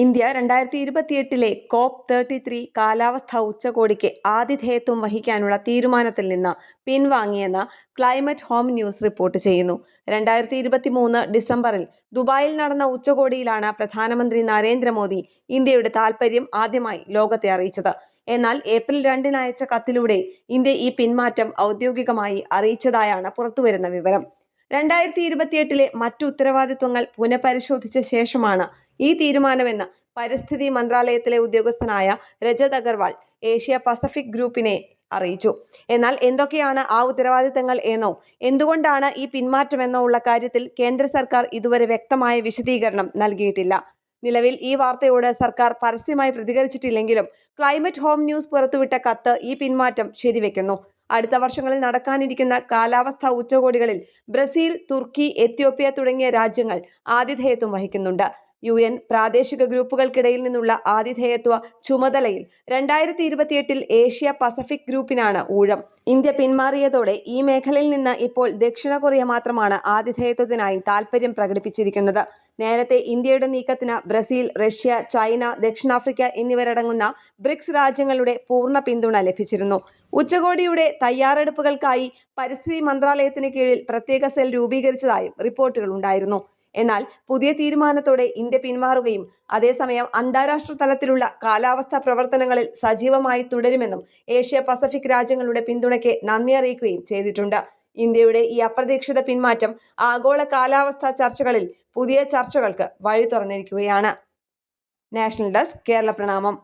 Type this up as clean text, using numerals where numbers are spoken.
India 2028 COP33 കാലാവസ്ഥാ ഉച്ചകോടിക്ക് ആതിഥേയത്വം വഹിക്കാനുള്ള തീരുമാനത്തിൽ നിന്ന് പിൻവാങ്ങിയെന്ന് ക്ലൈമറ്റ് ഹോം ന്യൂസ് റിപ്പോർട്ട് ചെയ്യുന്നു. 2023 ഡിസംബറിൽ ദുബായിൽ നടന്ന ഉച്ചകോടിയിലാണ് പ്രധാനമന്ത്രി നരേന്ദ്രമോദി ഇന്ത്യയുടെ താൽപര്യം ആദ്യമായി ലോകത്തെ അറിയിച്ചത്. എന്നാൽ ഏപ്രിൽ 2 അയച്ച കത്തിലൂടെ ഇന്ത്യ ഈ പിന്മാറ്റം ഔദ്യോഗികമായി അറിയിച്ചതായാണ് പുറത്തുവരുന്ന വിവരം. 2028 മറ്റു ഉത്തരവാദിത്വങ്ങൾ പുനഃപരിശോധിച്ച ശേഷമാണ് ഈ തീരുമാനമെന്ന് പരിസ്ഥിതി മന്ത്രാലയത്തിലെ ഉദ്യോഗസ്ഥനായ രജത് അഗർവാൾ ഏഷ്യ പസഫിക് ഗ്രൂപ്പിനെ അറിയിച്ചു. എന്നാൽ എന്തൊക്കെയാണ് ആ ഉത്തരവാദിത്തങ്ങൾ എന്നോ എന്തുകൊണ്ടാണ് ഈ പിന്മാറ്റമെന്നോ ഉള്ള കാര്യത്തിൽ കേന്ദ്ര സർക്കാർ ഇതുവരെ വ്യക്തമായ വിശദീകരണം നൽകിയിട്ടില്ല. നിലവിൽ ഈ വാർത്തയോട് സർക്കാർ പരസ്യമായി പ്രതികരിച്ചിട്ടില്ലെങ്കിലും ക്ലൈമറ്റ് ഹോം ന്യൂസ് പുറത്തുവിട്ട കത്ത് ഈ പിന്മാറ്റം ശരിവെക്കുന്നു. അടുത്ത വർഷങ്ങളിൽ നടക്കാനിരിക്കുന്ന കാലാവസ്ഥാ ഉച്ചകോടികളിൽ ബ്രസീൽ, തുർക്കി, എത്യോപ്യ തുടങ്ങിയ രാജ്യങ്ങൾ ആതിഥേയത്വം വഹിക്കുന്നുണ്ട്. UN പ്രാദേശിക ഗ്രൂപ്പുകൾക്കിടയിൽ നിന്നുള്ള ആതിഥേയത്വ ചുമതലയിൽ 2028 ഏഷ്യ പസഫിക് ഗ്രൂപ്പിനാണ് ഊഴം. ഇന്ത്യ പിന്മാറിയതോടെ ഈ മേഖലയിൽ നിന്ന് ഇപ്പോൾ ദക്ഷിണ കൊറിയ മാത്രമാണ് ആതിഥേയത്വത്തിനായി താൽപര്യം പ്രകടിപ്പിച്ചിരിക്കുന്നത്. നേരത്തെ ഇന്ത്യയുടെ നീക്കത്തിന് ബ്രസീൽ, റഷ്യ, ചൈന, ദക്ഷിണാഫ്രിക്ക എന്നിവരടങ്ങുന്ന ബ്രിക്സ് രാജ്യങ്ങളുടെ പൂർണ്ണ പിന്തുണ ലഭിച്ചിരുന്നു. ഉച്ചകോടിയുടെ തയ്യാറെടുപ്പുകൾക്കായി പരിസ്ഥിതി മന്ത്രാലയത്തിന് കീഴിൽ പ്രത്യേക സെൽ രൂപീകരിച്ചതായും റിപ്പോർട്ടുകൾ ഉണ്ടായിരുന്നു. എന്നാൽ പുതിയ തീരുമാനത്തോടെ ഇന്ത്യ പിന്മാറുകയും അതേസമയം അന്താരാഷ്ട്ര തലത്തിലുള്ള കാലാവസ്ഥാ പ്രവർത്തനങ്ങളിൽ സജീവമായി തുടരുമെന്നും ഏഷ്യ പസഫിക് രാജ്യങ്ങളുടെ പിന്തുണയ്ക്ക് നന്ദി അറിയിക്കുകയും ചെയ്തിട്ടുണ്ട്. ഇന്ത്യയുടെ ഈ അപ്രതീക്ഷിത പിന്മാറ്റം ആഗോള കാലാവസ്ഥാ ചർച്ചകളിൽ പുതിയ ചർച്ചകൾക്ക് വഴി തുറന്നിരിക്കുകയാണ്. നാഷണൽ ഡെസ്ക്, കേരള പ്രണാമം.